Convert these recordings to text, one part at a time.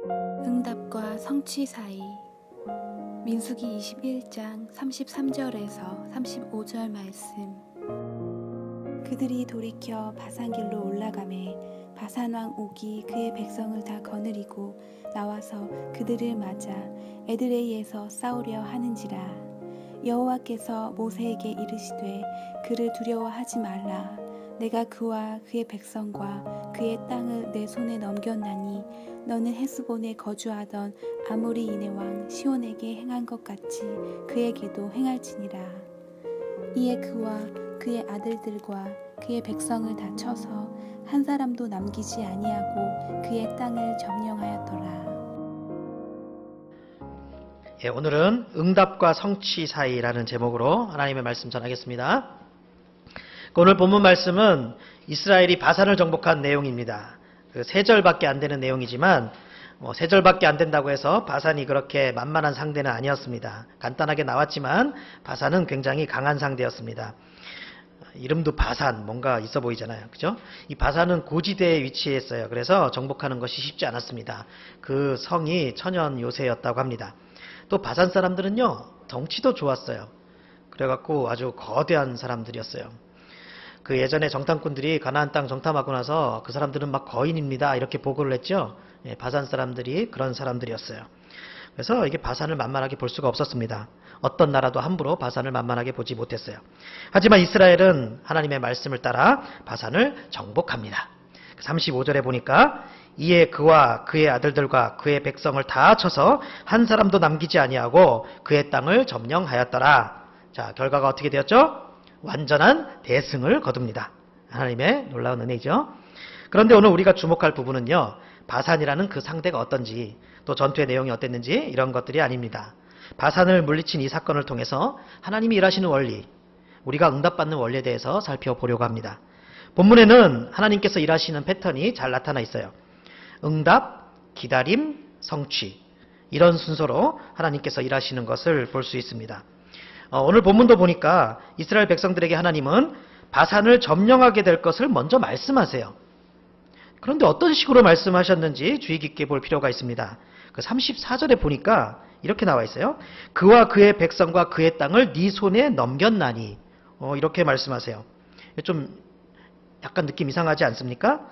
응답과 성취 사이. 민수기 21장 33절에서 35절 말씀. 그들이 돌이켜 바산길로 올라가매 바산왕 옥이 그의 백성을 다 거느리고 나와서 그들을 맞아 에드레이에서 싸우려 하는지라. 여호와께서 모세에게 이르시되 그를 두려워하지 말라. 내가 그와 그의 백성과 그의 땅을 내 손에 넘겼나니 너는 헤스본에 거주하던 아모리인의 왕 시온에게 행한 것 같이 그에게도 행할지니라. 이에 그와 그의 아들들과 그의 백성을 다 쳐서 한 사람도 남기지 아니하고 그의 땅을 점령하였더라. 예, 오늘은 응답과 성취 사이라는 제목으로 하나님의 말씀 전하겠습니다. 오늘 본문 말씀은 이스라엘이 바산을 정복한 내용입니다. 그 3절밖에 안 되는 내용이지만 3절밖에 안 된다고 해서 바산이 그렇게 만만한 상대는 아니었습니다. 간단하게 나왔지만 바산은 굉장히 강한 상대였습니다. 이름도 바산, 뭔가 있어 보이잖아요. 그죠? 이 바산은 고지대에 위치해 있어요. 그래서 정복하는 것이 쉽지 않았습니다. 그 성이 천연 요새였다고 합니다. 또 바산 사람들은요, 덩치도 좋았어요. 그래갖고 아주 거대한 사람들이었어요. 그 예전에 정탐꾼들이 가나안 땅 정탐하고 나서 그 사람들은 막 거인입니다, 이렇게 보고를 했죠. 예, 바산 사람들이 그런 사람들이었어요. 그래서 이게 바산을 만만하게 볼 수가 없었습니다. 어떤 나라도 함부로 바산을 만만하게 보지 못했어요. 하지만 이스라엘은 하나님의 말씀을 따라 바산을 정복합니다. 35절에 보니까 이에 그와 그의 아들들과 그의 백성을 다 쳐서 한 사람도 남기지 아니하고 그의 땅을 점령하였더라. 자, 결과가 어떻게 되었죠? 완전한 대승을 거둡니다. 하나님의 놀라운 은혜죠. 그런데 오늘 우리가 주목할 부분은요, 바산이라는 그 상대가 어떤지, 또 전투의 내용이 어땠는지 이런 것들이 아닙니다. 바산을 물리친 이 사건을 통해서 하나님이 일하시는 원리, 우리가 응답받는 원리에 대해서 살펴보려고 합니다. 본문에는 하나님께서 일하시는 패턴이 잘 나타나 있어요. 응답, 기다림, 성취, 이런 순서로 하나님께서 일하시는 것을 볼 수 있습니다. 오늘 본문도 보니까 이스라엘 백성들에게 하나님은 바산을 점령하게 될 것을 먼저 말씀하세요. 그런데 어떤 식으로 말씀하셨는지 주의 깊게 볼 필요가 있습니다. 그 34절에 보니까 이렇게 나와 있어요. 그와 그의 백성과 그의 땅을 네 손에 넘겼나니, 이렇게 말씀하세요. 좀 약간 느낌 이상하지 않습니까?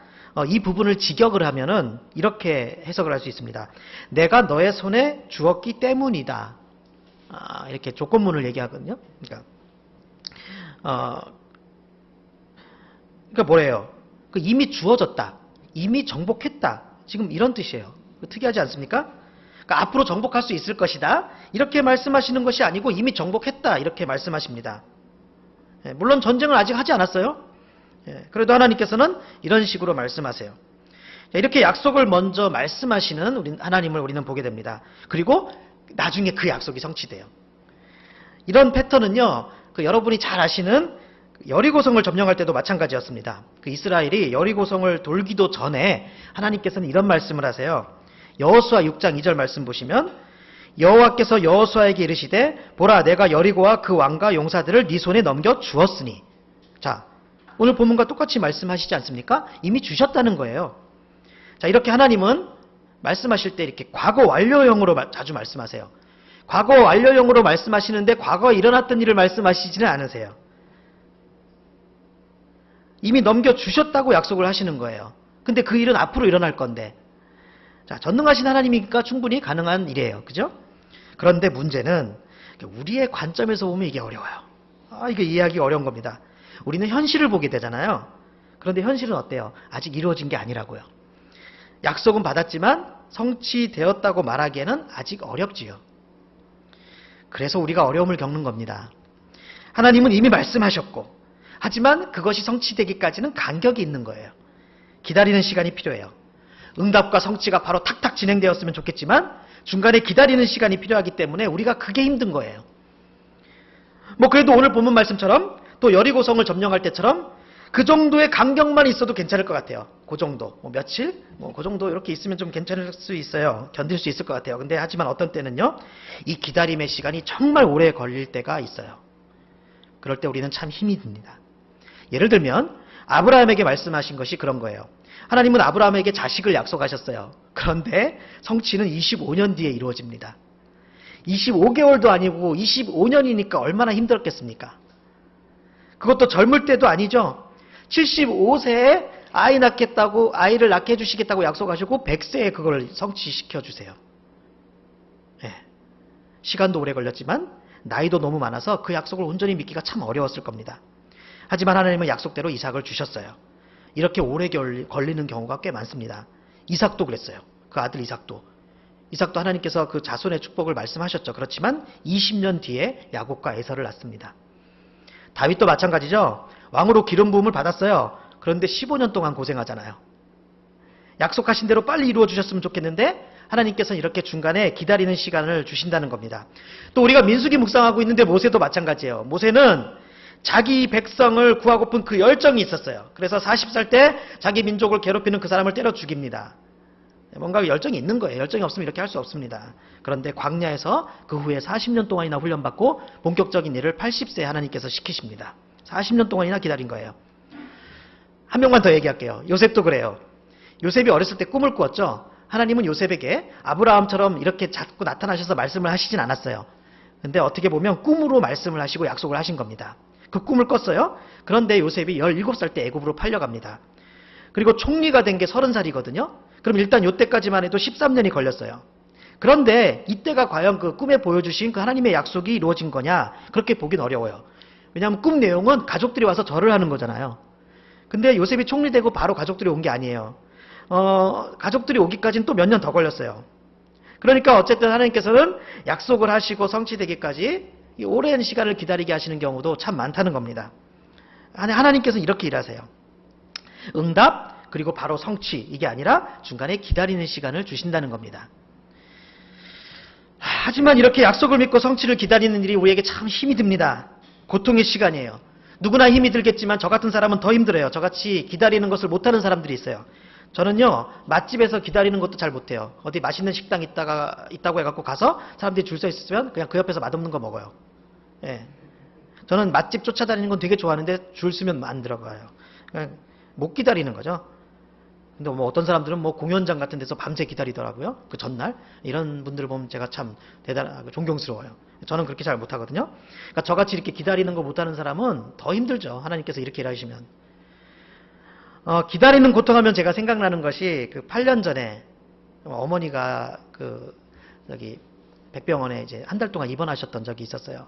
이 부분을 직역을 하면은 이렇게 해석을 할 수 있습니다. 내가 너의 손에 주었기 때문이다. 이렇게 조건문을 얘기하거든요. 그러니까 뭐래요? 이미 주어졌다. 이미 정복했다. 지금 이런 뜻이에요. 특이하지 않습니까? 그러니까 앞으로 정복할 수 있을 것이다. 이렇게 말씀하시는 것이 아니고 이미 정복했다. 이렇게 말씀하십니다. 물론 전쟁을 아직 하지 않았어요. 그래도 하나님께서는 이런 식으로 말씀하세요. 이렇게 약속을 먼저 말씀하시는 하나님을 우리는 보게 됩니다. 그리고 나중에 그 약속이 성취돼요. 이런 패턴은요, 여러분이 잘 아시는 여리고성을 점령할 때도 마찬가지였습니다. 이스라엘이 여리고성을 돌기도 전에 하나님께서는 이런 말씀을 하세요. 여호수아 6장 2절 말씀 보시면 여호와께서 여호수아에게 이르시되 보라 내가 여리고와 그 왕과 용사들을 네 손에 넘겨 주었으니. 자, 오늘 본문과 똑같이 말씀하시지 않습니까? 이미 주셨다는 거예요. 자, 이렇게 하나님은 말씀하실 때 이렇게 과거 완료형으로 자주 말씀하세요. 과거 완료형으로 말씀하시는데 과거에 일어났던 일을 말씀하시지는 않으세요. 이미 넘겨주셨다고 약속을 하시는 거예요. 근데 그 일은 앞으로 일어날 건데. 자, 전능하신 하나님이니까 충분히 가능한 일이에요. 그죠? 그런데 문제는 우리의 관점에서 보면 이게 어려워요. 이게 이해하기 어려운 겁니다. 우리는 현실을 보게 되잖아요. 그런데 현실은 어때요? 아직 이루어진 게 아니라고요. 약속은 받았지만 성취되었다고 말하기에는 아직 어렵지요. 그래서 우리가 어려움을 겪는 겁니다. 하나님은 이미 말씀하셨고, 하지만 그것이 성취되기까지는 간격이 있는 거예요. 기다리는 시간이 필요해요. 응답과 성취가 바로 탁탁 진행되었으면 좋겠지만 중간에 기다리는 시간이 필요하기 때문에 우리가 그게 힘든 거예요. 그래도 오늘 본문 말씀처럼 또 여리고성을 점령할 때처럼 그 정도의 간격만 있어도 괜찮을 것 같아요. 그 정도. 며칠? 그 정도 이렇게 있으면 좀 괜찮을 수 있어요. 견딜 수 있을 것 같아요. 근데 하지만 어떤 때는요, 이 기다림의 시간이 정말 오래 걸릴 때가 있어요. 그럴 때 우리는 참 힘이 듭니다. 예를 들면 아브라함에게 말씀하신 것이 그런 거예요. 하나님은 아브라함에게 자식을 약속하셨어요. 그런데 성취는 25년 뒤에 이루어집니다. 25개월도 아니고 25년이니까 얼마나 힘들었겠습니까? 그것도 젊을 때도 아니죠. 75세에 아이를 낳게 해주시겠다고 약속하시고 100세에 그걸 성취시켜 주세요. 예. 시간도 오래 걸렸지만 나이도 너무 많아서 그 약속을 온전히 믿기가 참 어려웠을 겁니다. 하지만 하나님은 약속대로 이삭을 주셨어요. 이렇게 오래 걸리는 경우가 꽤 많습니다. 이삭도 그랬어요. 그 아들 이삭도 하나님께서 그 자손의 축복을 말씀하셨죠. 그렇지만 20년 뒤에 야곱과 에서를 낳습니다. 다윗도 마찬가지죠. 왕으로 기름 부음을 받았어요. 그런데 15년 동안 고생하잖아요. 약속하신 대로 빨리 이루어 주셨으면 좋겠는데 하나님께서는 이렇게 중간에 기다리는 시간을 주신다는 겁니다. 또 우리가 민수기 묵상하고 있는데 모세도 마찬가지예요. 모세는 자기 백성을 구하고픈 그 열정이 있었어요. 그래서 40살 때 자기 민족을 괴롭히는 그 사람을 때려 죽입니다. 뭔가 열정이 있는 거예요. 열정이 없으면 이렇게 할 수 없습니다. 그런데 광야에서 그 후에 40년 동안이나 훈련받고 본격적인 일을 80세에 하나님께서 시키십니다. 40년 동안이나 기다린 거예요. 한 명만 더 얘기할게요. 요셉도 그래요. 요셉이 어렸을 때 꿈을 꾸었죠. 하나님은 요셉에게 아브라함처럼 이렇게 자꾸 나타나셔서 말씀을 하시진 않았어요. 근데 어떻게 보면 꿈으로 말씀을 하시고 약속을 하신 겁니다. 그 꿈을 꿨어요. 그런데 요셉이 17살 때 애굽으로 팔려갑니다. 그리고 총리가 된 게 30살이거든요. 그럼 일단 이때까지만 해도 13년이 걸렸어요. 그런데 이때가 과연 그 꿈에 보여주신 그 하나님의 약속이 이루어진 거냐? 그렇게 보긴 어려워요. 왜냐하면 꿈 내용은 가족들이 와서 절을 하는 거잖아요. 근데 요셉이 총리되고 바로 가족들이 온 게 아니에요. 가족들이 오기까지는 또 몇 년 더 걸렸어요. 그러니까 어쨌든 하나님께서는 약속을 하시고 성취되기까지 이 오랜 시간을 기다리게 하시는 경우도 참 많다는 겁니다. 하나님께서는 이렇게 일하세요. 응답 그리고 바로 성취, 이게 아니라 중간에 기다리는 시간을 주신다는 겁니다. 하지만 이렇게 약속을 믿고 성취를 기다리는 일이 우리에게 참 힘이 듭니다. 고통의 시간이에요. 누구나 힘이 들겠지만 저 같은 사람은 더 힘들어요. 저같이 기다리는 것을 못하는 사람들이 있어요. 저는요, 맛집에서 기다리는 것도 잘 못해요. 어디 맛있는 식당 있다고 해갖고 가서 사람들이 줄 서 있으면 그냥 그 옆에서 맛없는 거 먹어요. 예. 저는 맛집 쫓아다니는 건 되게 좋아하는데 줄 서면 안 들어가요. 그냥 못 기다리는 거죠. 근데 뭐 어떤 사람들은 뭐 공연장 같은 데서 밤새 기다리더라고요. 그 전날. 이런 분들을 보면 제가 참 대단하고 존경스러워요. 저는 그렇게 잘 못하거든요. 그러니까 저같이 이렇게 기다리는 거 못하는 사람은 더 힘들죠. 하나님께서 이렇게 일하시면. 기다리는 고통하면 제가 생각나는 것이 그 8년 전에 어머니가 여기 백병원에 이제 한 달 동안 입원하셨던 적이 있었어요.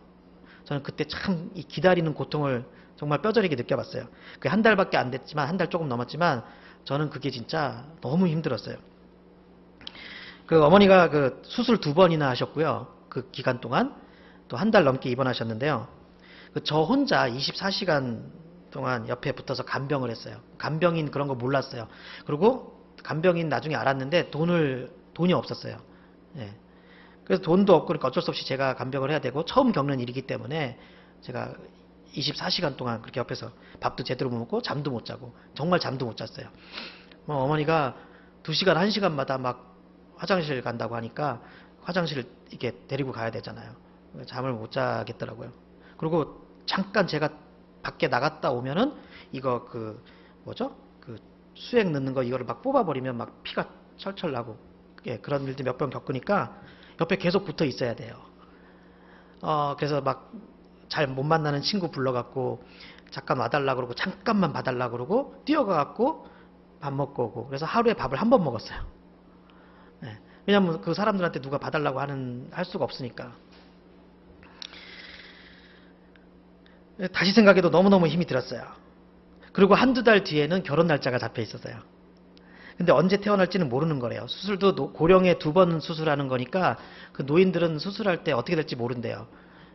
저는 그때 참 이 기다리는 고통을 정말 뼈저리게 느껴봤어요. 그게 한 달밖에 안 됐지만, 한 달 조금 넘었지만, 저는 그게 진짜 너무 힘들었어요. 그 어머니가 그 수술 2번이나 하셨고요. 그 기간 동안 또 한 달 넘게 입원하셨는데요. 저 혼자 24시간 동안 옆에 붙어서 간병을 했어요. 간병인 그런 거 몰랐어요. 그리고 간병인 나중에 알았는데 돈이 없었어요. 예. 그래서 돈도 없고 그러니까 어쩔 수 없이 제가 간병을 해야 되고 처음 겪는 일이기 때문에 제가 24시간 동안 그렇게 옆에서 밥도 제대로 못 먹고 잠도 못 자고 정말 잠도 못 잤어요. 어머니가 2시간, 1시간마다 막 화장실 간다고 하니까 화장실 이렇게 데리고 가야 되잖아요. 잠을 못 자겠더라고요. 그리고 잠깐 제가 밖에 나갔다 오면은 이거 그 수액 넣는 거 이거를 막 뽑아버리면 막 피가 철철 나고 그런 일도 몇 번 겪으니까 옆에 계속 붙어 있어야 돼요. 그래서 막 잘 못 만나는 친구 불러갖고 잠깐 와달라 그러고 잠깐만 봐달라 그러고 뛰어가갖고 밥 먹고 오고 그래서 하루에 밥을 한 번 먹었어요. 네. 왜냐면 그 사람들한테 누가 봐달라고 할 수가 없으니까. 다시 생각해도 너무너무 힘이 들었어요. 그리고 한두 달 뒤에는 결혼 날짜가 잡혀 있었어요. 근데 언제 태어날지는 모르는 거래요. 수술도 고령에 2번 수술하는 거니까 그 노인들은 수술할 때 어떻게 될지 모른대요.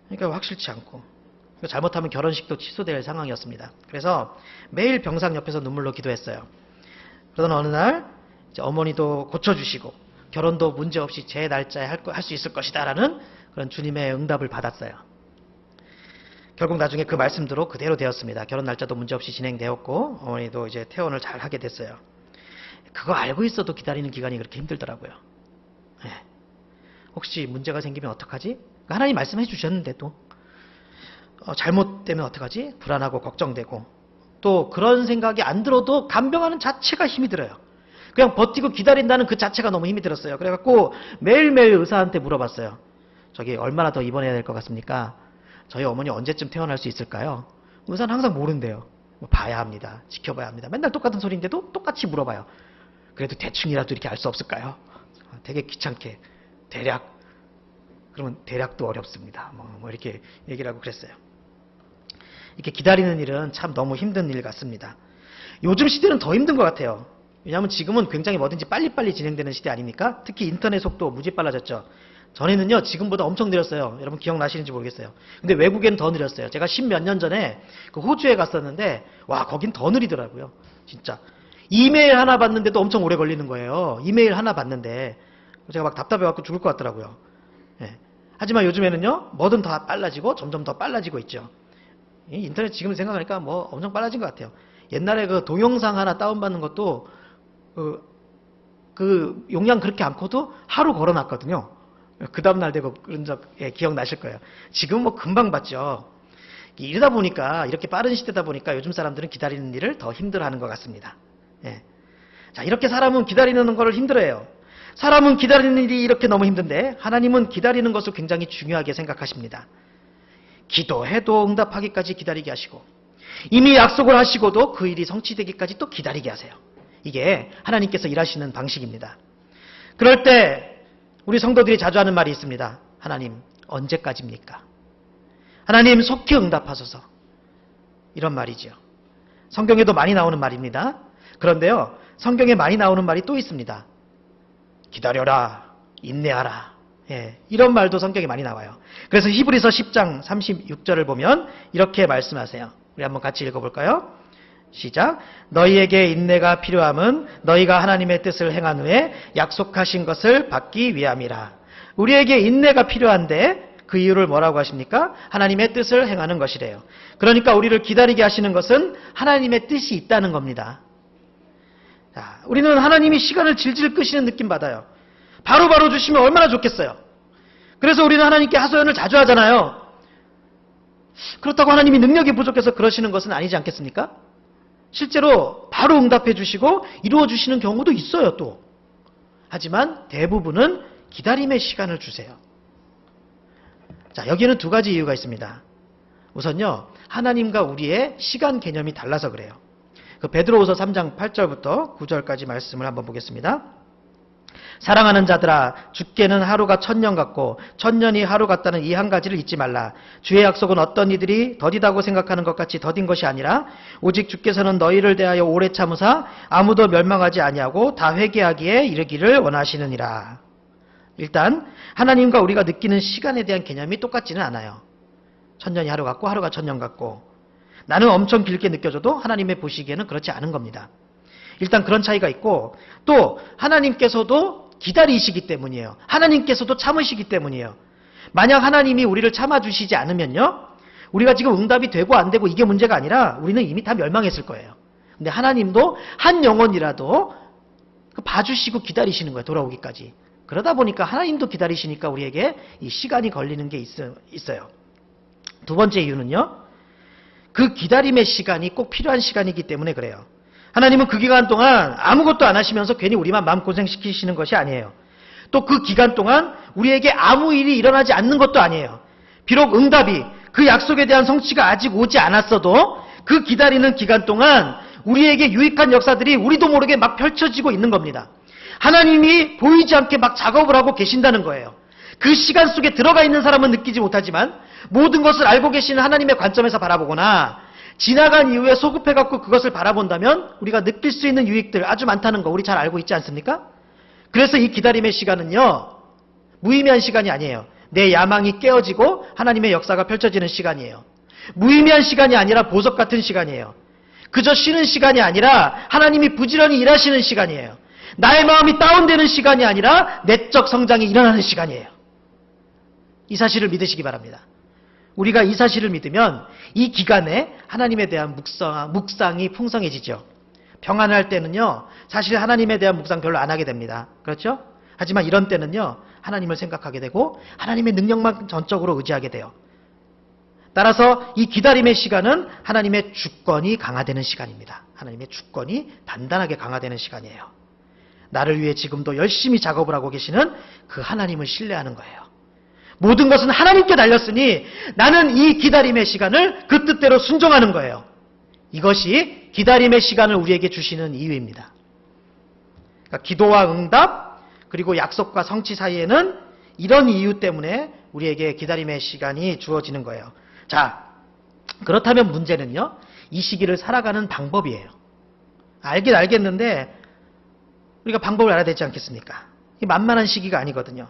그러니까 확실치 않고. 잘못하면 결혼식도 취소될 상황이었습니다. 그래서 매일 병상 옆에서 눈물로 기도했어요. 그러던 어느 날 이제 어머니도 고쳐주시고 결혼도 문제없이 제 날짜에 할 수 있을 것이다 라는 그런 주님의 응답을 받았어요. 결국 나중에 그 말씀대로 그대로 되었습니다. 결혼 날짜도 문제없이 진행되었고 어머니도 이제 퇴원을 잘 하게 됐어요. 그거 알고 있어도 기다리는 기간이 그렇게 힘들더라고요. 네. 혹시 문제가 생기면 어떡하지? 하나님 말씀해 주셨는데도 잘못되면 어떡하지? 불안하고 걱정되고 또 그런 생각이 안 들어도 간병하는 자체가 힘이 들어요. 그냥 버티고 기다린다는 그 자체가 너무 힘이 들었어요. 그래갖고 매일매일 의사한테 물어봤어요. 저기 얼마나 더 입원해야 될 것 같습니까? 저희 어머니 언제쯤 퇴원할 수 있을까요? 의사는 항상 모른대요. 뭐 봐야 합니다. 지켜봐야 합니다. 맨날 똑같은 소리인데도 똑같이 물어봐요. 그래도 대충이라도 이렇게 알 수 없을까요? 되게 귀찮게 대략, 그러면 대략도 어렵습니다. 뭐 이렇게 얘기를 하고 그랬어요. 이렇게 기다리는 일은 참 너무 힘든 일 같습니다. 요즘 시대는 더 힘든 것 같아요. 왜냐하면 지금은 굉장히 뭐든지 빨리빨리 진행되는 시대 아닙니까? 특히 인터넷 속도 무지 빨라졌죠. 전에는요, 지금보다 엄청 느렸어요. 여러분 기억나시는지 모르겠어요. 근데 외국엔 더 느렸어요. 제가 10몇 년 전에 그 호주에 갔었는데, 와, 거긴 더 느리더라고요. 진짜. 이메일 하나 받는데도 엄청 오래 걸리는 거예요. 이메일 하나 받는데. 제가 막 답답해갖고 죽을 것 같더라고요. 예. 하지만 요즘에는요, 뭐든 다 빨라지고 점점 더 빨라지고 있죠. 인터넷 지금 생각하니까 뭐 엄청 빨라진 것 같아요. 옛날에 그 동영상 하나 다운받는 것도 그 용량 그렇게 않고도 하루 걸어놨거든요. 그 다음날 되고 그런 적 기억나실 거예요. 지금 뭐 금방 받죠. 이러다 보니까, 이렇게 빠른 시대다 보니까 요즘 사람들은 기다리는 일을 더 힘들어하는 것 같습니다. 예. 자, 이렇게 사람은 기다리는 거를 힘들어해요. 사람은 기다리는 일이 이렇게 너무 힘든데 하나님은 기다리는 것을 굉장히 중요하게 생각하십니다. 기도해도 응답하기까지 기다리게 하시고, 이미 약속을 하시고도 그 일이 성취되기까지 또 기다리게 하세요. 이게 하나님께서 일하시는 방식입니다. 그럴 때 우리 성도들이 자주 하는 말이 있습니다. 하나님, 언제까지입니까? 하나님, 속히 응답하소서. 이런 말이죠. 성경에도 많이 나오는 말입니다. 그런데요, 성경에 많이 나오는 말이 또 있습니다. 기다려라, 인내하라. 예, 이런 말도 성경에 많이 나와요. 그래서 히브리서 10장 36절을 보면 이렇게 말씀하세요. 우리 한번 같이 읽어볼까요? 시작. 너희에게 인내가 필요함은 너희가 하나님의 뜻을 행한 후에 약속하신 것을 받기 위함이라. 우리에게 인내가 필요한데 그 이유를 뭐라고 하십니까? 하나님의 뜻을 행하는 것이래요. 그러니까 우리를 기다리게 하시는 것은 하나님의 뜻이 있다는 겁니다. 자, 우리는 하나님이 시간을 질질 끄시는 느낌 받아요. 바로바로 주시면 얼마나 좋겠어요. 그래서 우리는 하나님께 하소연을 자주 하잖아요. 그렇다고 하나님이 능력이 부족해서 그러시는 것은 아니지 않겠습니까? 실제로 바로 응답해 주시고 이루어 주시는 경우도 있어요, 또. 하지만 대부분은 기다림의 시간을 주세요. 자, 여기에는 두 가지 이유가 있습니다. 우선요, 하나님과 우리의 시간 개념이 달라서 그래요. 그 베드로후서 3장 8절부터 9절까지 말씀을 한번 보겠습니다. 사랑하는 자들아, 주께는 하루가 1000년 같고 1000년이 하루 같다는 이 한 가지를 잊지 말라. 주의 약속은 어떤 이들이 더디다고 생각하는 것 같이 더딘 것이 아니라 오직 주께서는 너희를 대하여 오래 참으사 아무도 멸망하지 아니하고 다 회개하기에 이르기를 원하시느니라. 일단 하나님과 우리가 느끼는 시간에 대한 개념이 똑같지는 않아요. 1000년이 하루 같고 하루가 1000년 같고, 나는 엄청 길게 느껴져도 하나님의 보시기에는 그렇지 않은 겁니다. 일단 그런 차이가 있고, 또 하나님께서도 기다리시기 때문이에요. 하나님께서도 참으시기 때문이에요. 만약 하나님이 우리를 참아주시지 않으면요, 우리가 지금 응답이 되고 안 되고 이게 문제가 아니라 우리는 이미 다 멸망했을 거예요. 근데 하나님도 한 영혼이라도 봐주시고 기다리시는 거예요, 돌아오기까지. 그러다 보니까 하나님도 기다리시니까 우리에게 이 시간이 걸리는 게 있어요. 두 번째 이유는요, 그 기다림의 시간이 꼭 필요한 시간이기 때문에 그래요. 하나님은 그 기간 동안 아무것도 안 하시면서 괜히 우리만 마음고생시키시는 것이 아니에요. 또 그 기간 동안 우리에게 아무 일이 일어나지 않는 것도 아니에요. 비록 응답이, 그 약속에 대한 성취가 아직 오지 않았어도 그 기다리는 기간 동안 우리에게 유익한 역사들이 우리도 모르게 막 펼쳐지고 있는 겁니다. 하나님이 보이지 않게 막 작업을 하고 계신다는 거예요. 그 시간 속에 들어가 있는 사람은 느끼지 못하지만 모든 것을 알고 계시는 하나님의 관점에서 바라보거나 지나간 이후에 소급해갖고 그것을 바라본다면 우리가 느낄 수 있는 유익들 아주 많다는 거 우리 잘 알고 있지 않습니까? 그래서 이 기다림의 시간은요, 무의미한 시간이 아니에요. 내 야망이 깨어지고 하나님의 역사가 펼쳐지는 시간이에요. 무의미한 시간이 아니라 보석 같은 시간이에요. 그저 쉬는 시간이 아니라 하나님이 부지런히 일하시는 시간이에요. 나의 마음이 다운되는 시간이 아니라 내적 성장이 일어나는 시간이에요. 이 사실을 믿으시기 바랍니다. 우리가 이 사실을 믿으면 이 기간에 하나님에 대한 묵상이 풍성해지죠. 평안할 때는요, 사실 하나님에 대한 묵상 별로 안 하게 됩니다. 그렇죠? 하지만 이런 때는요, 하나님을 생각하게 되고 하나님의 능력만 전적으로 의지하게 돼요. 따라서 이 기다림의 시간은 하나님의 주권이 강화되는 시간입니다. 하나님의 주권이 단단하게 강화되는 시간이에요. 나를 위해 지금도 열심히 작업을 하고 계시는 그 하나님을 신뢰하는 거예요. 모든 것은 하나님께 달렸으니 나는 이 기다림의 시간을 그 뜻대로 순종하는 거예요. 이것이 기다림의 시간을 우리에게 주시는 이유입니다. 그러니까 기도와 응답 그리고 약속과 성취 사이에는 이런 이유 때문에 우리에게 기다림의 시간이 주어지는 거예요. 자, 그렇다면 문제는요, 이 시기를 살아가는 방법이에요. 알긴 알겠는데 우리가 방법을 알아야 되지 않겠습니까? 이 만만한 시기가 아니거든요.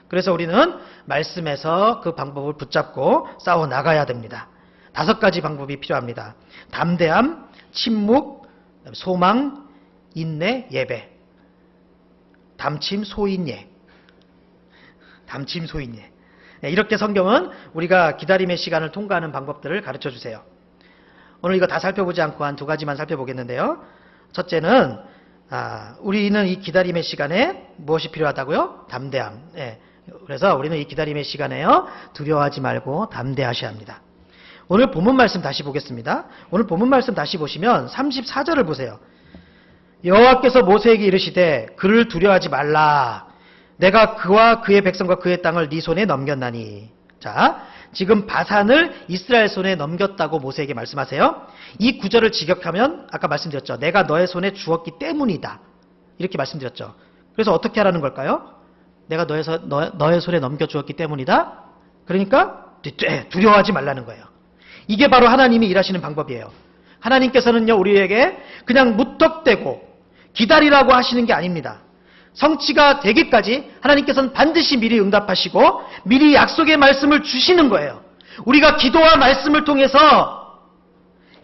그래서 우리는 말씀에서 그 방법을 붙잡고 싸워 나가야 됩니다. 5가지 방법이 필요합니다. 담대함, 침묵, 소망, 인내, 예배. 담침, 소인예. 담침, 소인예. 이렇게 성경은 우리가 기다림의 시간을 통과하는 방법들을 가르쳐 주세요. 오늘 이거 다 살펴보지 않고 한 2가지만 살펴보겠는데요. 첫째는 우리는 이 기다림의 시간에 무엇이 필요하다고요? 담대함. 그래서 우리는 이 기다림의 시간에요, 두려워하지 말고 담대하셔야 합니다. 오늘 본문 말씀 다시 보겠습니다. 오늘 본문 말씀 다시 보시면 34절을 보세요. 여호와께서 모세에게 이르시되 그를 두려워하지 말라. 내가 그와 그의 백성과 그의 땅을 네 손에 넘겼나니. 자, 지금 바산을 이스라엘 손에 넘겼다고 모세에게 말씀하세요. 이 구절을 직역하면 아까 말씀드렸죠. 내가 너의 손에 주었기 때문이다. 이렇게 말씀드렸죠. 그래서 어떻게 하라는 걸까요? 내가 너의 손에 넘겨주었기 때문이다. 그러니까 두려워하지 말라는 거예요. 이게 바로 하나님이 일하시는 방법이에요. 하나님께서는요, 우리에게 그냥 무턱대고 기다리라고 하시는 게 아닙니다. 성취가 되기까지 하나님께서는 반드시 미리 응답하시고 미리 약속의 말씀을 주시는 거예요. 우리가 기도와 말씀을 통해서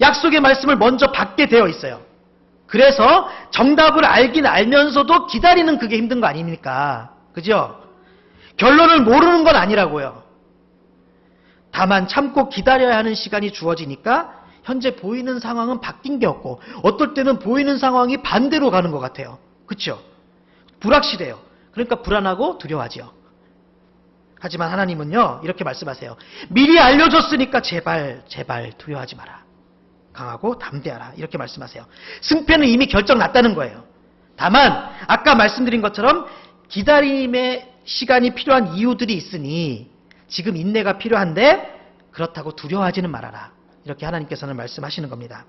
약속의 말씀을 먼저 받게 되어 있어요. 그래서 정답을 알긴 알면서도 기다리는 그게 힘든 거 아닙니까? 그죠? 결론을 모르는 건 아니라고요. 다만 참고 기다려야 하는 시간이 주어지니까 현재 보이는 상황은 바뀐 게 없고 어떨 때는 보이는 상황이 반대로 가는 것 같아요. 그렇죠? 불확실해요. 그러니까 불안하고 두려워하죠. 하지만 하나님은요, 이렇게 말씀하세요. 미리 알려줬으니까 제발 두려워하지 마라. 강하고 담대하라. 이렇게 말씀하세요. 승패는 이미 결정났다는 거예요. 다만 아까 말씀드린 것처럼 기다림의 시간이 필요한 이유들이 있으니 지금 인내가 필요한데 그렇다고 두려워하지는 말아라. 이렇게 하나님께서는 말씀하시는 겁니다.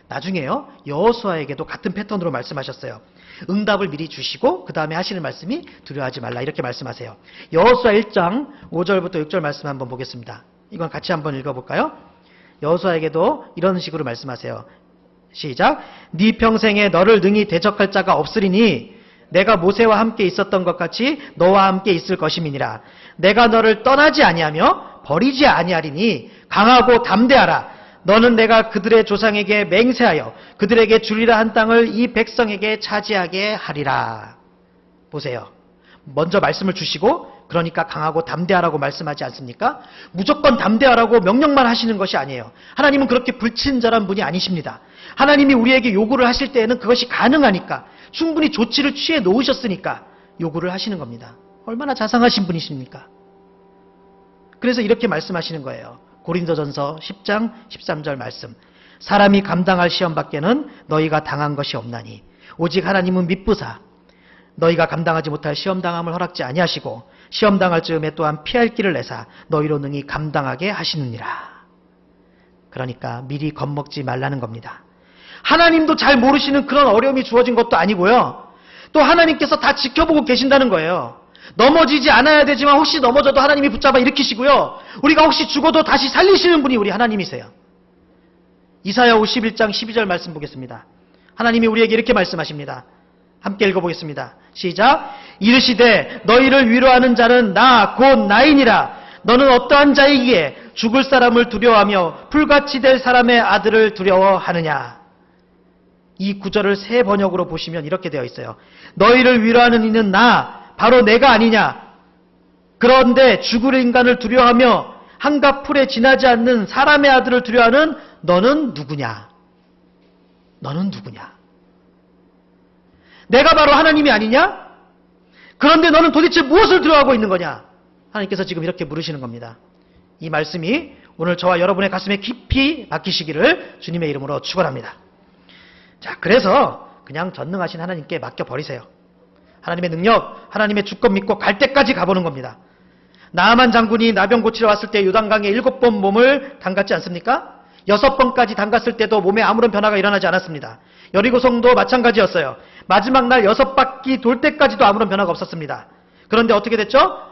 나중에요, 여호수아에게도 같은 패턴으로 말씀하셨어요. 응답을 미리 주시고 그 다음에 하시는 말씀이 두려워하지 말라. 이렇게 말씀하세요. 여호수아 1장 5절부터 6절 말씀 한번 보겠습니다. 이건 같이 한번 읽어볼까요? 여호수아에게도 이런 식으로 말씀하세요. 시작. 네 평생에 너를 능히 대적할 자가 없으리니 내가 모세와 함께 있었던 것 같이 너와 함께 있을 것임이니라. 내가 너를 떠나지 아니하며 버리지 아니하리니 강하고 담대하라. 너는 내가 그들의 조상에게 맹세하여 그들에게 주리라 한 땅을 이 백성에게 차지하게 하리라. 보세요. 먼저 말씀을 주시고 그러니까 강하고 담대하라고 말씀하지 않습니까? 무조건 담대하라고 명령만 하시는 것이 아니에요. 하나님은 그렇게 불친절한 분이 아니십니다. 하나님이 우리에게 요구를 하실 때에는 그것이 가능하니까 충분히 조치를 취해 놓으셨으니까 요구를 하시는 겁니다. 얼마나 자상하신 분이십니까? 그래서 이렇게 말씀하시는 거예요. 고린도전서 10장 13절 말씀. 사람이 감당할 시험 밖에는 너희가 당한 것이 없나니 오직 하나님은 미쁘사 너희가 감당하지 못할 시험 당함을 허락지 아니하시고 시험 당할 즈음에 또한 피할 길을 내사 너희로 능히 감당하게 하시느니라. 그러니까 미리 겁먹지 말라는 겁니다. 하나님도 잘 모르시는 그런 어려움이 주어진 것도 아니고요. 또 하나님께서 다 지켜보고 계신다는 거예요. 넘어지지 않아야 되지만 혹시 넘어져도 하나님이 붙잡아 일으키시고요. 우리가 혹시 죽어도 다시 살리시는 분이 우리 하나님이세요. 이사야 51장 12절 말씀 보겠습니다. 하나님이 우리에게 이렇게 말씀하십니다. 함께 읽어보겠습니다. 시작. 이르시되 너희를 위로하는 자는 나 곧 나이니라. 너는 어떠한 자이기에 죽을 사람을 두려워하며 풀같이 될 사람의 아들을 두려워하느냐. 이 구절을 새 번역으로 보시면 이렇게 되어 있어요. 너희를 위로하는 이는 나 바로 내가 아니냐. 그런데 죽을 인간을 두려워하며 한갓 풀에 지나지 않는 사람의 아들을 두려워하는 너는 누구냐? 너는 누구냐? 내가 바로 하나님이 아니냐? 그런데 너는 도대체 무엇을 두려워하고 있는 거냐? 하나님께서 지금 이렇게 물으시는 겁니다. 이 말씀이 오늘 저와 여러분의 가슴에 깊이 박히시기를 주님의 이름으로 축원합니다. 자, 그래서 그냥 전능하신 하나님께 맡겨버리세요. 하나님의 능력, 하나님의 주권 믿고 갈 때까지 가보는 겁니다. 나아만 장군이 나병 고치러 왔을 때 요단강에 7번 몸을 담갔지 않습니까? 6번까지 담갔을 때도 몸에 아무런 변화가 일어나지 않았습니다. 여리고성도 마찬가지였어요. 마지막 날 6바퀴 돌 때까지도 아무런 변화가 없었습니다. 그런데 어떻게 됐죠?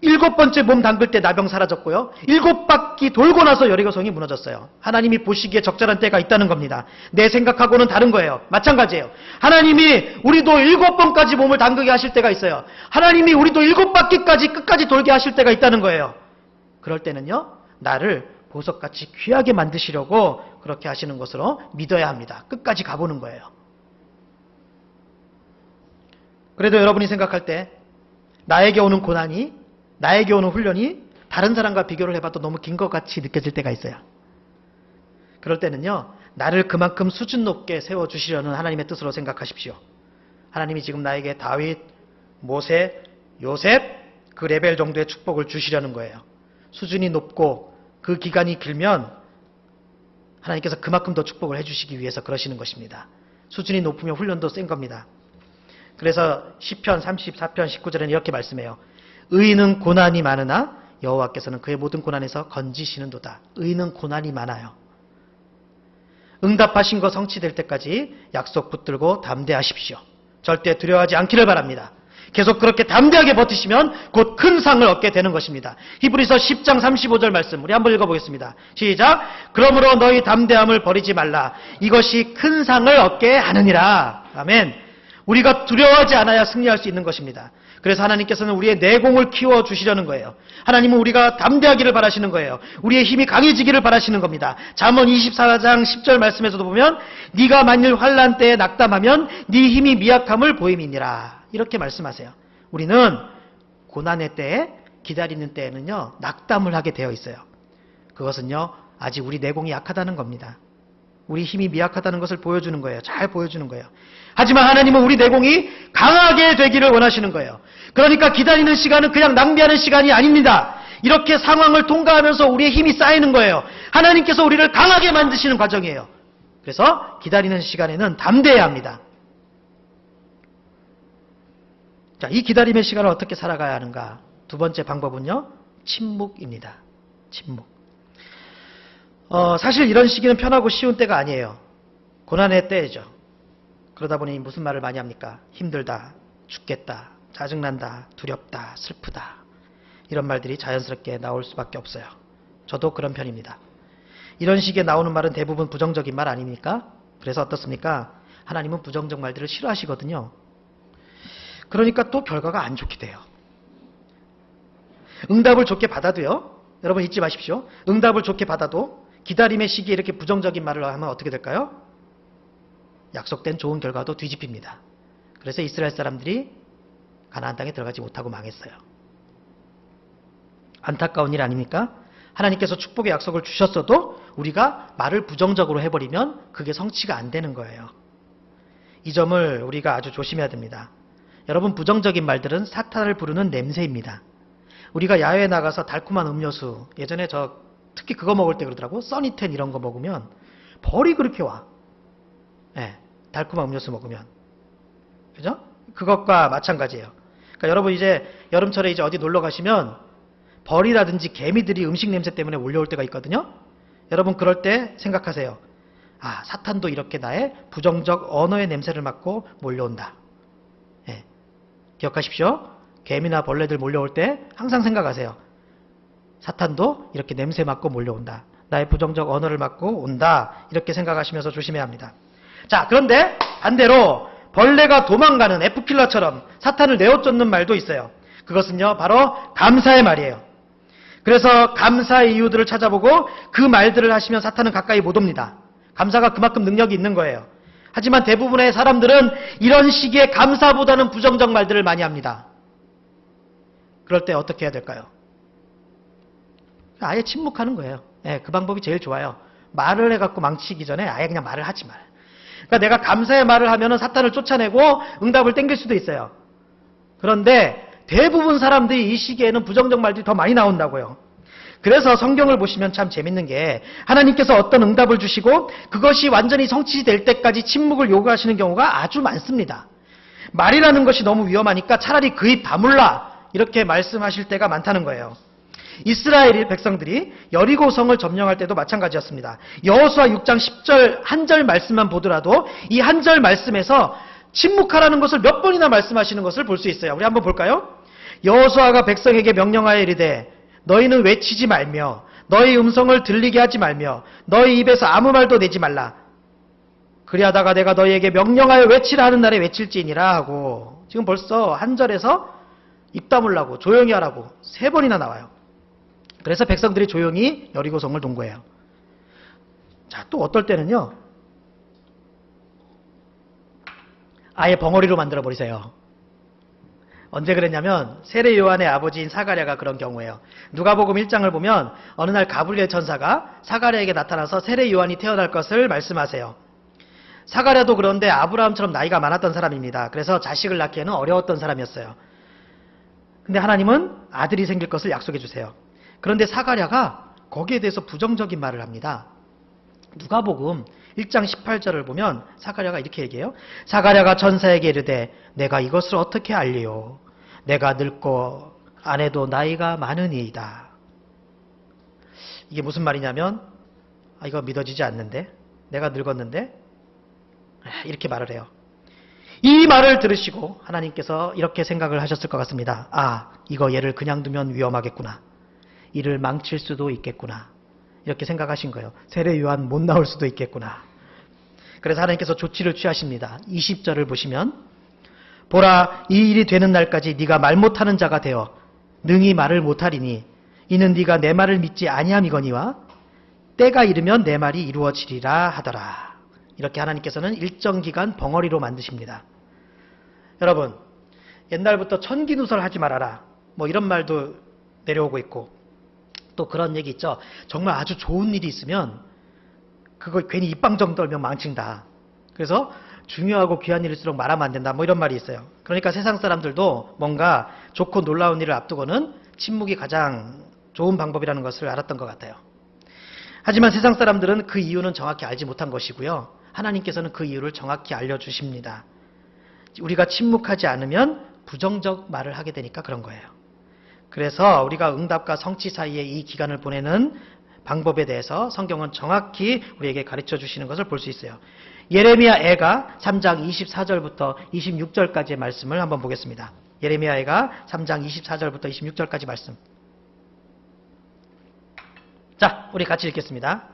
7번째 몸 담글 때 나병 사라졌고요. 7바퀴 돌고 나서 여리고성이 무너졌어요. 하나님이 보시기에 적절한 때가 있다는 겁니다. 내 생각하고는 다른 거예요. 마찬가지예요. 하나님이 우리도 7번까지 몸을 담그게 하실 때가 있어요. 하나님이 우리도 7바퀴까지 끝까지 돌게 하실 때가 있다는 거예요. 그럴 때는요, 나를 보석같이 귀하게 만드시려고 그렇게 하시는 것으로 믿어야 합니다. 끝까지 가보는 거예요. 그래도 여러분이 생각할 때 나에게 오는 고난이, 나에게 오는 훈련이 다른 사람과 비교를 해봐도 너무 긴 것 같이 느껴질 때가 있어요. 그럴 때는요, 나를 그만큼 수준 높게 세워주시려는 하나님의 뜻으로 생각하십시오. 하나님이 지금 나에게 다윗, 모세, 요셉 그 레벨 정도의 축복을 주시려는 거예요. 수준이 높고 그 기간이 길면 하나님께서 그만큼 더 축복을 해주시기 위해서 그러시는 것입니다. 수준이 높으면 훈련도 센 겁니다. 그래서 시편 34편 19절에는 이렇게 말씀해요. 의인은 고난이 많으나 여호와께서는 그의 모든 고난에서 건지시는도다. 의인은 고난이 많아요. 응답하신 거 성취될 때까지 약속 붙들고 담대하십시오. 절대 두려워하지 않기를 바랍니다. 계속 그렇게 담대하게 버티시면 곧 큰 상을 얻게 되는 것입니다. 히브리서 10장 35절 말씀 우리 한번 읽어보겠습니다. 시작. 그러므로 너희 담대함을 버리지 말라. 이것이 큰 상을 얻게 하느니라. 아멘. 우리가 두려워하지 않아야 승리할 수 있는 것입니다. 그래서 하나님께서는 우리의 내공을 키워주시려는 거예요. 하나님은 우리가 담대하기를 바라시는 거예요. 우리의 힘이 강해지기를 바라시는 겁니다. 잠언 24장 10절 말씀에서도 보면 네가 만일 환난 때에 낙담하면 네 힘이 미약함을 보임이니라. 이렇게 말씀하세요. 우리는 고난의 때에 기다리는 때에는요, 낙담을 하게 되어 있어요. 그것은요, 아직 우리 내공이 약하다는 겁니다. 우리 힘이 미약하다는 것을 보여주는 거예요. 잘 보여주는 거예요. 하지만 하나님은 우리 내공이 강하게 되기를 원하시는 거예요. 그러니까 기다리는 시간은 그냥 낭비하는 시간이 아닙니다. 이렇게 상황을 통과하면서 우리의 힘이 쌓이는 거예요. 하나님께서 우리를 강하게 만드시는 과정이에요. 그래서 기다리는 시간에는 담대해야 합니다. 자, 이 기다림의 시간을 어떻게 살아가야 하는가? 두 번째 방법은요, 침묵입니다. 침묵. 사실 이런 시기는 편하고 쉬운 때가 아니에요. 고난의 때죠. 그러다 보니 무슨 말을 많이 합니까? 힘들다, 죽겠다, 짜증난다, 두렵다, 슬프다. 이런 말들이 자연스럽게 나올 수밖에 없어요. 저도 그런 편입니다. 이런 시기에 나오는 말은 대부분 부정적인 말 아닙니까? 그래서 어떻습니까? 하나님은 부정적 말들을 싫어하시거든요. 그러니까 또 결과가 안 좋게 돼요. 응답을 좋게 받아도요. 여러분 잊지 마십시오. 응답을 좋게 받아도 기다림의 시기에 이렇게 부정적인 말을 하면 어떻게 될까요? 약속된 좋은 결과도 뒤집힙니다. 그래서 이스라엘 사람들이 가나안 땅에 들어가지 못하고 망했어요. 안타까운 일 아닙니까? 하나님께서 축복의 약속을 주셨어도 우리가 말을 부정적으로 해버리면 그게 성취가 안 되는 거예요. 이 점을 우리가 아주 조심해야 됩니다. 여러분, 부정적인 말들은 사탄을 부르는 냄새입니다. 우리가 야외에 나가서 달콤한 음료수, 예전에 특히 그거 먹을 때 그러더라고. 써니텐 이런 거 먹으면 벌이 그렇게 와. 네, 달콤한 음료수 먹으면. 그죠? 그것과 마찬가지예요. 그러니까 여러분 이제 여름철에 이제 어디 놀러 가시면 벌이라든지 개미들이 음식 냄새 때문에 몰려올 때가 있거든요. 여러분 그럴 때 생각하세요. 아, 사탄도 이렇게 나의 부정적 언어의 냄새를 맡고 몰려온다. 네, 기억하십시오. 개미나 벌레들 몰려올 때 항상 생각하세요. 사탄도 이렇게 냄새 맡고 몰려온다. 나의 부정적 언어를 맡고 온다. 이렇게 생각하시면서 조심해야 합니다. 자, 그런데 반대로 벌레가 도망가는 F킬러처럼 사탄을 내어쫓는 말도 있어요. 그것은요, 바로 감사의 말이에요. 그래서 감사의 이유들을 찾아보고 그 말들을 하시면 사탄은 가까이 못 옵니다. 감사가 그만큼 능력이 있는 거예요. 하지만 대부분의 사람들은 이런 시기에 감사보다는 부정적 말들을 많이 합니다. 그럴 때 어떻게 해야 될까요? 아예 침묵하는 거예요. 네, 그 방법이 제일 좋아요. 말을 해갖고 망치기 전에 아예 그냥 말을 하지 말. 그러니까 내가 감사의 말을 하면은 사탄을 쫓아내고 응답을 땡길 수도 있어요. 그런데 대부분 사람들이 이 시기에는 부정적 말들이 더 많이 나온다고요. 그래서 성경을 보시면 참 재밌는 게 하나님께서 어떤 응답을 주시고 그것이 완전히 성취될 때까지 침묵을 요구하시는 경우가 아주 많습니다. 말이라는 것이 너무 위험하니까 차라리 그 입 다물라 이렇게 말씀하실 때가 많다는 거예요. 이스라엘 백성들이 여리고성을 점령할 때도 마찬가지였습니다. 여호수아 6장 10절 한 절 말씀만 보더라도 이 한 절 말씀에서 침묵하라는 것을 몇 번이나 말씀하시는 것을 볼 수 있어요. 우리 한번 볼까요? 여호수아가 백성에게 명령하여 이르되 너희는 외치지 말며 너희 음성을 들리게 하지 말며 너희 입에서 아무 말도 내지 말라. 그리하다가 내가 너희에게 명령하여 외치라 하는 날에 외칠지니라 하고 지금 벌써 한 절에서 입 다물라고 조용히 하라고 3번이나 나와요. 그래서 백성들이 조용히 여리고성을 돈 거예요. 자, 또 어떨 때는요. 아예 벙어리로 만들어 버리세요. 언제 그랬냐면 세례 요한의 아버지인 사가랴가 그런 경우예요. 누가복음 1장을 보면 어느 날 가브리엘 천사가 사가랴에게 나타나서 세례 요한이 태어날 것을 말씀하세요. 사가랴도 그런데 아브라함처럼 나이가 많았던 사람입니다. 그래서 자식을 낳기에는 어려웠던 사람이었어요. 근데 하나님은 아들이 생길 것을 약속해 주세요. 그런데 사가랴가 거기에 대해서 부정적인 말을 합니다. 누가복음 1장 18절을 보면 사가랴가 이렇게 얘기해요. 사가랴가 천사에게 이르되 내가 이것을 어떻게 알리요? 내가 늙고 아내도 나이가 많으니이다. 이게 무슨 말이냐면 이거 믿어지지 않는데 내가 늙었는데 이렇게 말을 해요. 이 말을 들으시고 하나님께서 이렇게 생각을 하셨을 것 같습니다. 이거 얘를 그냥 두면 위험하겠구나. 이를 망칠 수도 있겠구나. 이렇게 생각하신 거예요. 세례 요한 못 나올 수도 있겠구나. 그래서 하나님께서 조치를 취하십니다. 20절을 보시면 보라 이 일이 되는 날까지 네가 말 못하는 자가 되어 능히 말을 못하리니 이는 네가 내 말을 믿지 아니함이거니와 때가 이르면 내 말이 이루어지리라 하더라. 이렇게 하나님께서는 일정 기간 벙어리로 만드십니다. 여러분 옛날부터 천기누설 하지 말아라 뭐 이런 말도 내려오고 있고 또 그런 얘기 있죠. 정말 아주 좋은 일이 있으면 그거 괜히 입방정 떨면 망친다. 그래서 중요하고 귀한 일일수록 말하면 안 된다. 뭐 이런 말이 있어요. 그러니까 세상 사람들도 뭔가 좋고 놀라운 일을 앞두고는 침묵이 가장 좋은 방법이라는 것을 알았던 것 같아요. 하지만 세상 사람들은 그 이유는 정확히 알지 못한 것이고요. 하나님께서는 그 이유를 정확히 알려주십니다. 우리가 침묵하지 않으면 부정적 말을 하게 되니까 그런 거예요. 그래서 우리가 응답과 성취 사이에 이 기간을 보내는 방법에 대해서 성경은 정확히 우리에게 가르쳐 주시는 것을 볼 수 있어요. 예레미야 애가 3장 24절부터 26절까지의 말씀을 한번 보겠습니다. 예레미야 애가 3장 24절부터 26절까지 말씀. 자, 우리 같이 읽겠습니다.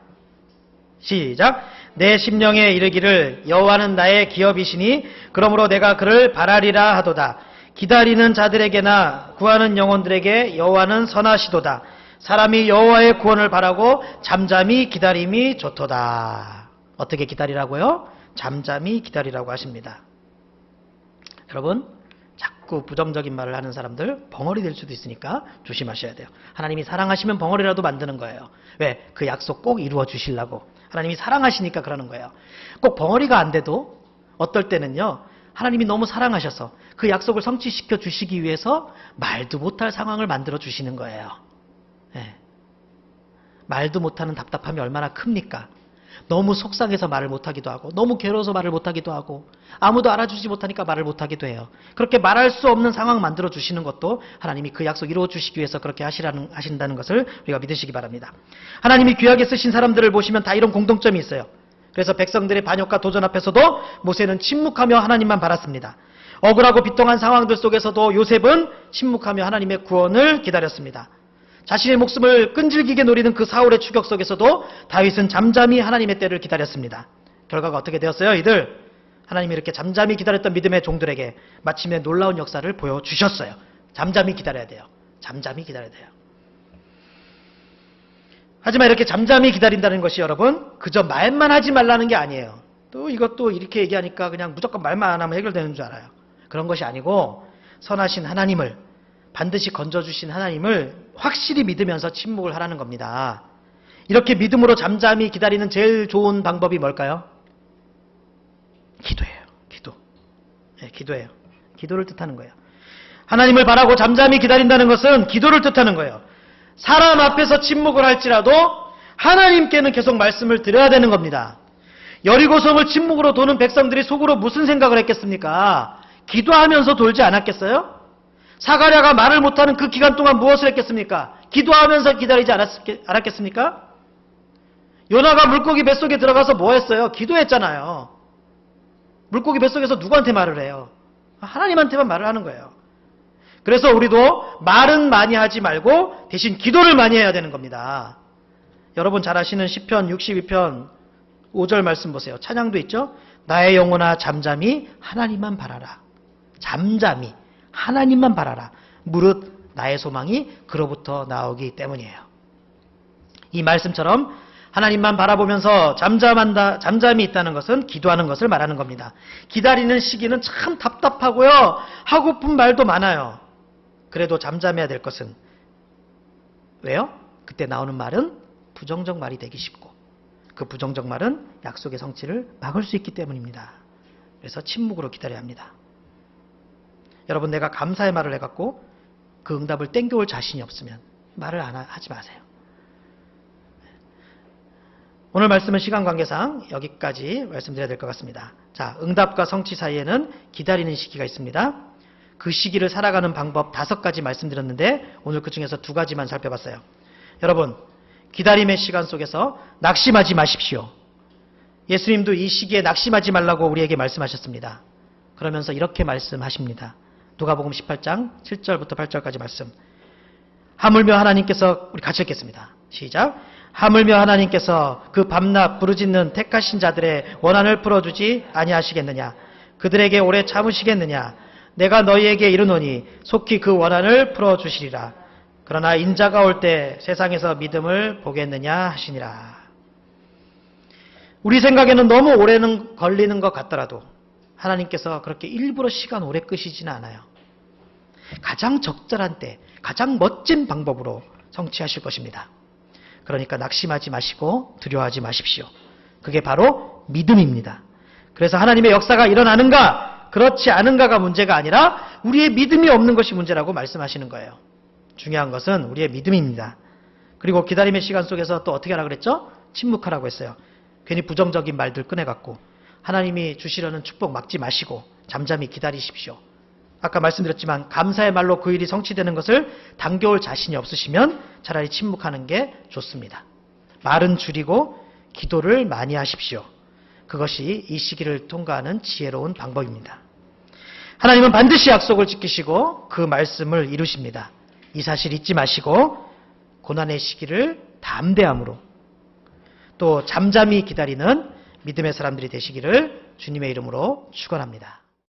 시작. 내 심령에 이르기를 여호와는 나의 기업이시니 그러므로 내가 그를 바라리라 하도다. 기다리는 자들에게나 구하는 영혼들에게 여호와는 선하시도다. 사람이 여호와의 구원을 바라고 잠잠히 기다림이 좋도다. 어떻게 기다리라고요? 잠잠히 기다리라고 하십니다. 여러분 자꾸 부정적인 말을 하는 사람들 벙어리 될 수도 있으니까 조심하셔야 돼요. 하나님이 사랑하시면 벙어리라도 만드는 거예요. 왜? 그 약속 꼭 이루어 주시려고. 하나님이 사랑하시니까 그러는 거예요. 꼭 벙어리가 안 돼도 어떨 때는요. 하나님이 너무 사랑하셔서 그 약속을 성취시켜 주시기 위해서 말도 못할 상황을 만들어 주시는 거예요. 네. 말도 못하는 답답함이 얼마나 큽니까? 너무 속상해서 말을 못하기도 하고 너무 괴로워서 말을 못하기도 하고 아무도 알아주지 못하니까 말을 못하기도 해요. 그렇게 말할 수 없는 상황 만들어 주시는 것도 하나님이 그 약속 이루어 주시기 위해서 그렇게 하신다는 것을 우리가 믿으시기 바랍니다. 하나님이 귀하게 쓰신 사람들을 보시면 다 이런 공통점이 있어요. 그래서 백성들의 반역과 도전 앞에서도 모세는 침묵하며 하나님만 바랐습니다. 억울하고 비통한 상황들 속에서도 요셉은 침묵하며 하나님의 구원을 기다렸습니다. 자신의 목숨을 끈질기게 노리는 그 사울의 추격 속에서도 다윗은 잠잠히 하나님의 때를 기다렸습니다. 결과가 어떻게 되었어요? 이들 하나님이 이렇게 잠잠히 기다렸던 믿음의 종들에게 마침내 놀라운 역사를 보여주셨어요. 잠잠히 기다려야 돼요. 잠잠히 기다려야 돼요. 하지만 이렇게 잠잠히 기다린다는 것이 여러분 그저 말만 하지 말라는 게 아니에요. 또 이것도 이렇게 얘기하니까 그냥 무조건 말만 안 하면 해결되는 줄 알아요. 그런 것이 아니고 선하신 하나님을 반드시 건져주신 하나님을 확실히 믿으면서 침묵을 하라는 겁니다. 이렇게 믿음으로 잠잠히 기다리는 제일 좋은 방법이 뭘까요? 기도예요. 기도. 네, 기도예요. 기도를 뜻하는 거예요. 하나님을 바라고 잠잠히 기다린다는 것은 기도를 뜻하는 거예요. 사람 앞에서 침묵을 할지라도 하나님께는 계속 말씀을 드려야 되는 겁니다. 여리고성을 침묵으로 도는 백성들이 속으로 무슨 생각을 했겠습니까? 기도하면서 돌지 않았겠어요? 사가랴가 말을 못하는 그 기간 동안 무엇을 했겠습니까? 기도하면서 기다리지 않았겠습니까? 요나가 물고기 뱃속에 들어가서 뭐 했어요? 기도했잖아요. 물고기 뱃속에서 누구한테 말을 해요? 하나님한테만 말을 하는 거예요. 그래서 우리도 말은 많이 하지 말고 대신 기도를 많이 해야 되는 겁니다. 여러분 잘 아시는 시편 62편 5절 말씀 보세요. 찬양도 있죠? 나의 영혼아 잠잠히 하나님만 바라라. 잠잠히 하나님만 바라라. 무릇 나의 소망이 그로부터 나오기 때문이에요. 이 말씀처럼 하나님만 바라보면서 잠잠히 있다는 것은 기도하는 것을 말하는 겁니다. 기다리는 시기는 참 답답하고요. 하고픈 말도 많아요. 그래도 잠잠해야 될 것은 왜요? 그때 나오는 말은 부정적 말이 되기 쉽고 그 부정적 말은 약속의 성취를 막을 수 있기 때문입니다. 그래서 침묵으로 기다려야 합니다. 여러분 내가 감사의 말을 해갖고 그 응답을 땡겨올 자신이 없으면 말을 하지 마세요. 오늘 말씀은 시간 관계상 여기까지 말씀드려야 될 것 같습니다. 자, 응답과 성취 사이에는 기다리는 시기가 있습니다. 그 시기를 살아가는 방법 5가지 말씀드렸는데 오늘 그 중에서 2가지만 살펴봤어요. 여러분 기다림의 시간 속에서 낙심하지 마십시오. 예수님도 이 시기에 낙심하지 말라고 우리에게 말씀하셨습니다. 그러면서 이렇게 말씀하십니다. 누가복음 18장 7절부터 8절까지 말씀. 하물며 하나님께서 우리 같이 읽겠습니다. 시작. 하물며 하나님께서 그 밤낮 부르짖는 택하신 자들의 원한을 풀어주지 아니하시겠느냐. 그들에게 오래 참으시겠느냐. 내가 너희에게 이르노니 속히 그 원한을 풀어주시리라. 그러나 인자가 올 때 세상에서 믿음을 보겠느냐 하시니라. 우리 생각에는 너무 오래는 걸리는 것 같더라도 하나님께서 그렇게 일부러 시간 오래 끄시지는 않아요. 가장 적절한 때, 가장 멋진 방법으로 성취하실 것입니다. 그러니까 낙심하지 마시고 두려워하지 마십시오. 그게 바로 믿음입니다. 그래서 하나님의 역사가 일어나는가, 그렇지 않은가가 문제가 아니라 우리의 믿음이 없는 것이 문제라고 말씀하시는 거예요. 중요한 것은 우리의 믿음입니다. 그리고 기다림의 시간 속에서 또 어떻게 하라고 그랬죠? 침묵하라고 했어요. 괜히 부정적인 말들 꺼내갖고 하나님이 주시려는 축복 막지 마시고 잠잠히 기다리십시오. 아까 말씀드렸지만 감사의 말로 그 일이 성취되는 것을 당겨올 자신이 없으시면 차라리 침묵하는 게 좋습니다. 말은 줄이고 기도를 많이 하십시오. 그것이 이 시기를 통과하는 지혜로운 방법입니다. 하나님은 반드시 약속을 지키시고 그 말씀을 이루십니다. 이 사실 잊지 마시고 고난의 시기를 담대함으로 또 잠잠히 기다리는 믿음의 사람들이 되시기를 주님의 이름으로 축원합니다.